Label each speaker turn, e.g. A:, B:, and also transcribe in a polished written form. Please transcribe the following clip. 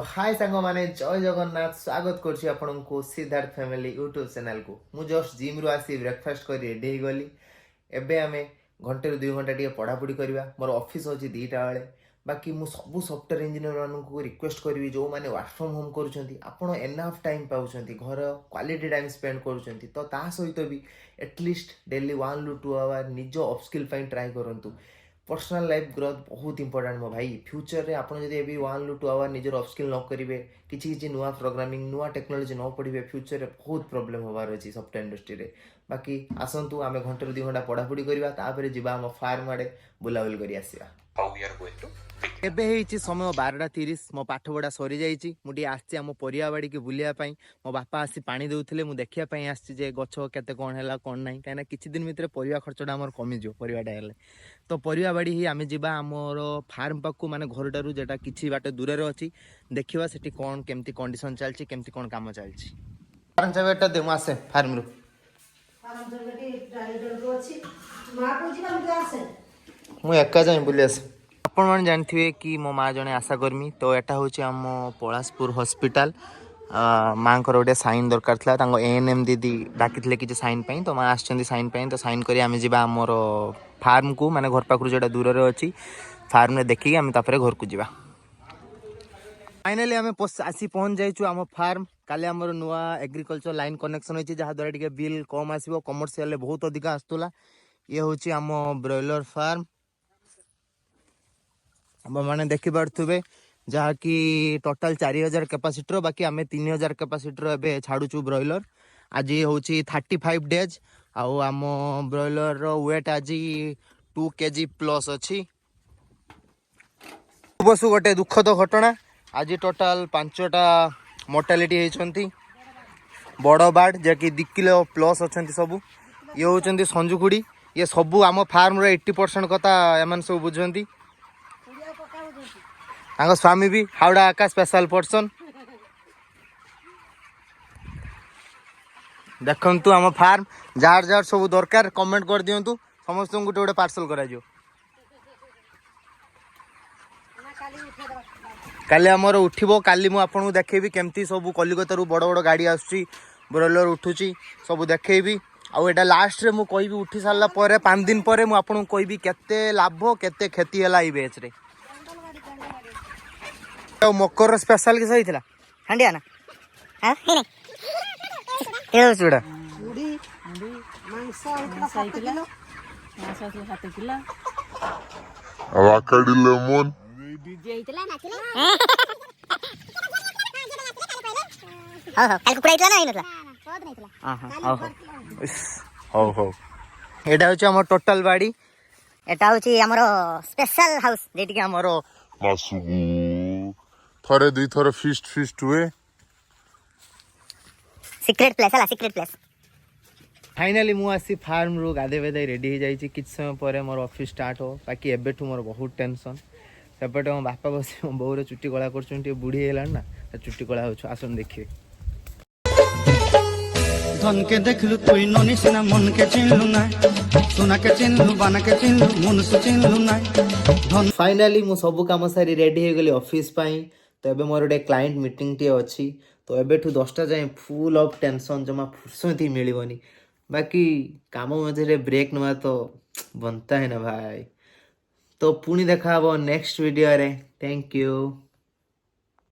A: हाय सांग माने जय जगन्नाथ स्वागत करछि आपनको सिद्धार्थ फैमिली यूट्यूब चैनल को मु जस्ट जिम रु आसी ब्रेकफास्ट कर रेडी हो गली एबे आमे घंटे 2 घंटा टिके पढ़ापढ़ी करवा मोर ऑफिस अछि 2टा बेले बाकी मु सब सॉफ्टवेयर इंजीनियर मानक रिक्वेस्ट करी जो माने वर्क फ्रॉम होम करूछंती आपण एनफ टाइम पाउछंती घर क्वालिटी टाइम स्पेंड करूछंती तो ता सहित भी एटलिस्ट डेली 1 टू 2 आवर निज अपस्किल फाइन ट्राई करंतु पर्सनल लाइफ ग्रोथ बहुत इंपोर्टेंट मो भाई फ्यूचर रे आपण जदि एबी 1 टू 2 आवर निजर अपस्किल न करिवे किछि नुआ प्रोग्रामिंग नुआ टेक्नोलॉजी न पढ़िबे फ्यूचर रे बहुत प्रॉब्लम होबार अछि सॉफ्टवेयर इंडस्ट्री रे बाकी आसंतु आमे घंटे 2 घंटा पढ़ापढ़ी करवा तापर जिबा हम फार्म आडे बुलाबुल करी आसीबा how we are going to एबे हेछि समय 12:30 मो पाठ पढ़ा सरी जाइछि मुडी आछि हम परिया बाड़ी के बुलिया पई मो बापा आसी पानी देउथिले मु देखिया पई आछि जे गछ केते कोन हैला कोन नाही काना किछि दिन भितर परिया खर्चडा हमर कमी जो परिवाटा हेले तो परिया बाड़ी ही आमे जिबा हमर फार्म पाकू माने घरटारू जेटा किछि बाटे दूर रे अछि देखिबा सेठी कोन केमती कंडीशन चलछि केमती कोन काम चलछि फार्म चाबेटा दे मासे फार्म रो फार्म चाबेटी डाइरेक्टर को अछि मा को जिबा मु आसे मु एका जाई बुलियास आपण मन जानथिबे कि मो माँ जने आशाकर्मी तो एटा होछि हम पलासपुर हॉस्पिटल माँ को गोटे साइन दरकार था तांको एएनएम दीदी डाकिथिले कि साइन पई तो माँ आछंदी साइन पई तो साइन करी आमे जिबा हमर फार्म को माने घर पाखरु जेटा दूर रे अछि फार्म ने देखि आमे तापरे घर को जिबा फाइनली आमे आसी पहुंच जाइछु हम फार्म काले हमर नुआ एग्रीकल्चर लाइन कनेक्शन होछि जहा द्वारा टिके बिल कम आसीबो कमर्शियल बहुत अधिक आस्तुला ये होछि हम ब्रॉयलर फार्म अब मैंने देखी पारे जहाँ कि टोटाल 4000 कैपेसिटर बाकी आम 3000 कैपेसिटर एवं छाड़ू ब्रॉयलर आज हूँ 35 डेज आम ब्रॉयलर वेट आज 2 kg प्लस अच्छी बसु गोटे दुखद घटना आज टोटाल 5टा मोर्टालिटी होती बड़ बार्ड जहाँकि 2 किलो प्लस अच्छा सब ये हूँ संजुखुड़ी ये सब आम फार्म 80% कथा एम सब बुझे स्वामी भी हावड़ा का स्पेशल पर्सन देखु आम फार्म जार जार सब दरकार कमेंट कर दिंतु समस्त गोटे गोटे पार्सल करा काली आमर उठिबो काली मु आपन देखेबी केमती सब कलिकता रु बड़ बड़ गाड़ी आसुची ब्रॉयलर उठुची सब देखेबी आउ एटा लास्ट रे मु कहबी उठी सारला परे 5 दिन परे मु आपन कहबी केते लाभ केते क्षति हला ई बेच रे तो मकर स्पेशल किस होइथिला हंडिया ना हां हेने ए सुडा उडी उडी मांस होइथिला 7 किलो अब आकडी लेमन डीजे होइथिला नाचले हां हां काल कुकुडा होइथिला ना होइनथला कोद नइथिला हां हां हो हो हो एटा होची हमर टोटल बाडी एटा होची हमर स्पेशल हाउस जेटी के हमर मासु थरे दुई थरे फिस्ट हुए सीक्रेट प्लेस है सीक्रेट प्लेस फाइनली मु आसी फार्म रो गाधे बेदे रेडी हो जाई किछ समय परे मोर ऑफिस स्टार्ट हो बाकी एबेठू मोर बहुत टेंशन सेपटे मो बापा बसी मो बौर चुट्टी कला करछुंटी बुढ़ी हेला ना चुट्टी कला होछ आसन देखिए धन के देखलु तुई ननी सिना मन के चिन्हलु ना सोना के चिन्हलु बाना के चिन्हलु मन से चिन्हलु ना धन फाइनली मु सब काम सारी रेडी हो गेली ऑफिस पई तो एबे मोर गोटे क्लाइंट मीटिंग टी अच्छी तो एबेठू 10टा जाए फुल ऑफ टेंशन जमा फुर्सत ही मिलबनी बाकी काम मझे ब्रेक नवा तो बनता है ना भाई तो पुणी देखा नेक्स्ट वीडियो रे थैंक यू।